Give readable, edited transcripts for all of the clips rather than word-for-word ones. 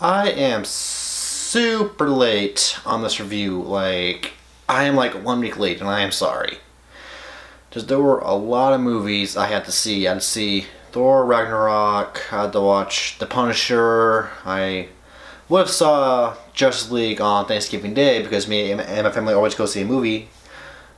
I am super late on this review. I am like 1 week late, and I am sorry. Just there were a lot of movies I had to see. I had to see Thor Ragnarok. I had to watch The Punisher. I would have saw Justice League on Thanksgiving Day because me and my family always go see a movie.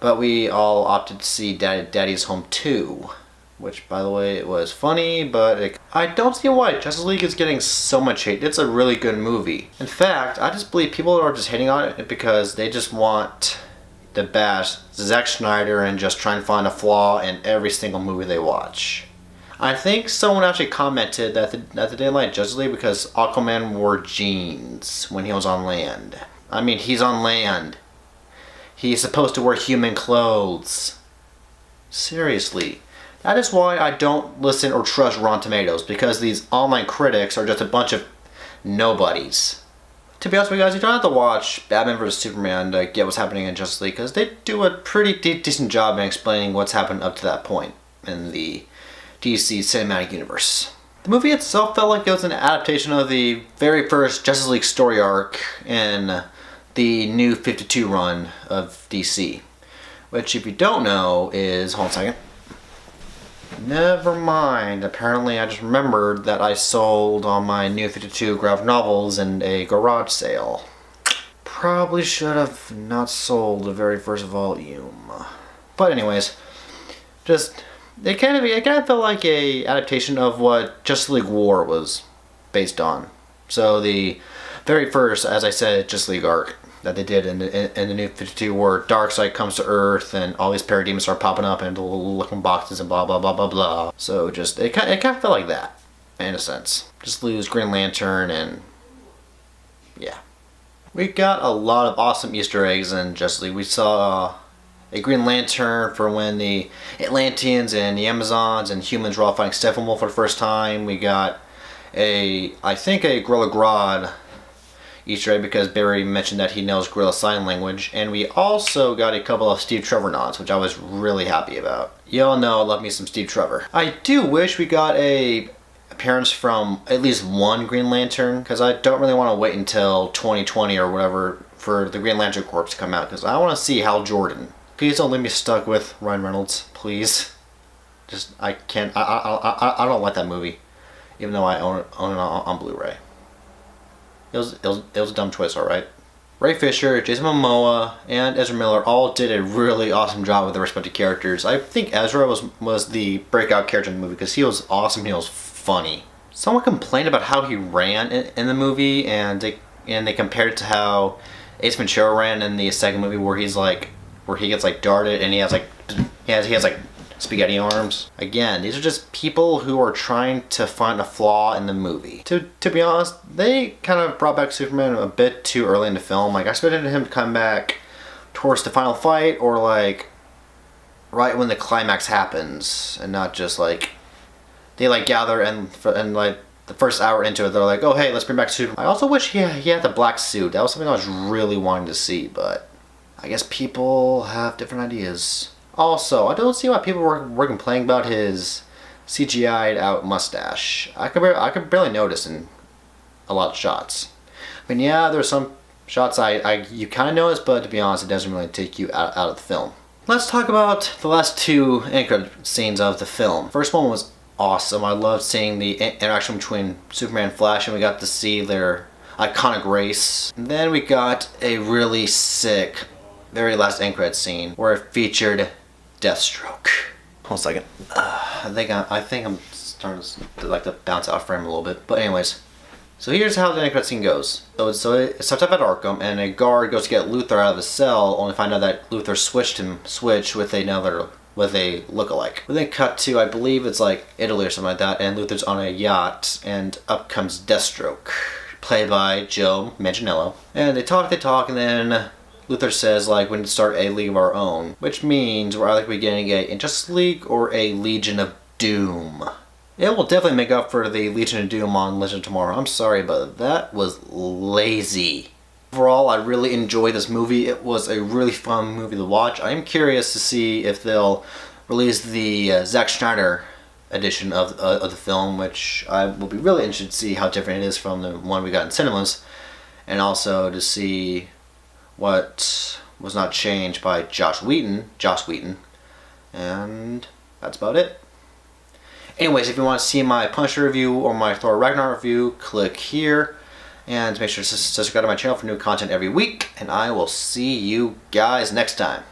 But we all opted to see Daddy's Home 2. Which, by the way, it was funny, but I don't see why Justice League is getting so much hate. It's a really good movie. In fact, I just believe people are just hating on it because they just want to bash Zack Snyder and just try and find a flaw in every single movie they watch. I think someone actually commented that they didn't like Justice League because Aquaman wore jeans when he was on land. I mean, he's on land. He's supposed to wear human clothes. Seriously. That is why I don't listen or trust Rotten Tomatoes, because these online critics are just a bunch of nobodies. To be honest with you guys, you don't have to watch Batman vs. Superman to get what's happening in Justice League, because they do a pretty decent job in explaining what's happened up to that point in the DC cinematic universe. The movie itself felt like it was an adaptation of the very first Justice League story arc in the New 52 run of DC, which, if you don't know, is... hold on a second. Never mind. Apparently I just remembered that I sold all my New 52 graphic novels in a garage sale. Probably should have not sold the very first volume. But anyways, it kind of felt like a adaptation of what Justice League War was based on. So the very first, as I said, Justice League arc that they did in the New 52, where Darkseid comes to Earth and all these parademons start popping up into little looking boxes and blah blah blah blah blah. So it kind of felt like that in a sense. Just lose Green Lantern and yeah. We got a lot of awesome Easter eggs in Justice League. We saw a Green Lantern for when the Atlanteans and the Amazons and humans were all fighting Steppenwolf for the first time. We got a Gorilla Grodd Easter egg because Barry mentioned that he knows Gorilla Sign Language, and we also got a couple of Steve Trevor nods, which I was really happy about. Y'all know I love me some Steve Trevor. I do wish we got a appearance from at least one Green Lantern, because I don't really want to wait until 2020 or whatever for the Green Lantern Corps to come out, because I want to see Hal Jordan. Please don't leave me stuck with Ryan Reynolds, please. I can't, I don't like that movie, even though I own it on Blu-ray. It was a dumb choice, alright. Ray Fisher, Jason Momoa, and Ezra Miller all did a really awesome job with their respective characters. I think Ezra was the breakout character in the movie because he was awesome, he was funny. Someone complained about how he ran in the movie, and they compared it to how Ace Ventura ran in the second movie, where he gets darted and he has spaghetti arms. Again, these are just people who are trying to find a flaw in the movie. To be honest, they kind of brought back Superman a bit too early in the film. I expected him to come back towards the final fight, or right when the climax happens, and not just they gather and the first hour into it, they're like, oh hey, let's bring back Superman. I also wish he had the black suit. That was something I was really wanting to see, but I guess people have different ideas. Also, I don't see why people were complaining about his CGI'd out mustache. I could barely notice in a lot of shots. I mean, yeah, there's some shots you kind of notice, but to be honest, it doesn't really take you out of the film. Let's talk about the last two end credit scenes of the film. First one was awesome. I loved seeing the interaction between Superman and Flash, and we got to see their iconic race. And then we got a really sick, very last end credit scene where it featured Deathstroke. Hold on a second. I think I'm starting to bounce out of frame a little bit. But anyways, so here's how the end credit scene goes. So it starts up at Arkham, and a guard goes to get Luthor out of his cell, only to find out that Luthor switched with a lookalike. We then cut to, I believe it's Italy or something like that, and Luthor's on a yacht, and up comes Deathstroke, played by Joe Manganiello. And they talk, and then Luthor says, we need to start a League of Our Own, which means we're either getting a Injustice League or a Legion of Doom. It will definitely make up for the Legion of Doom on Legend of Tomorrow. I'm sorry, but that was lazy. Overall, I really enjoyed this movie. It was a really fun movie to watch. I am curious to see if they'll release the Zack Snyder edition of the film, which I will be really interested to see how different it is from the one we got in cinemas, and also to see what was not changed by Joss Whedon, and that's about it. Anyways, if you want to see my Punisher review or my Thor Ragnarok review, click here. And make sure to subscribe to my channel for new content every week. And I will see you guys next time.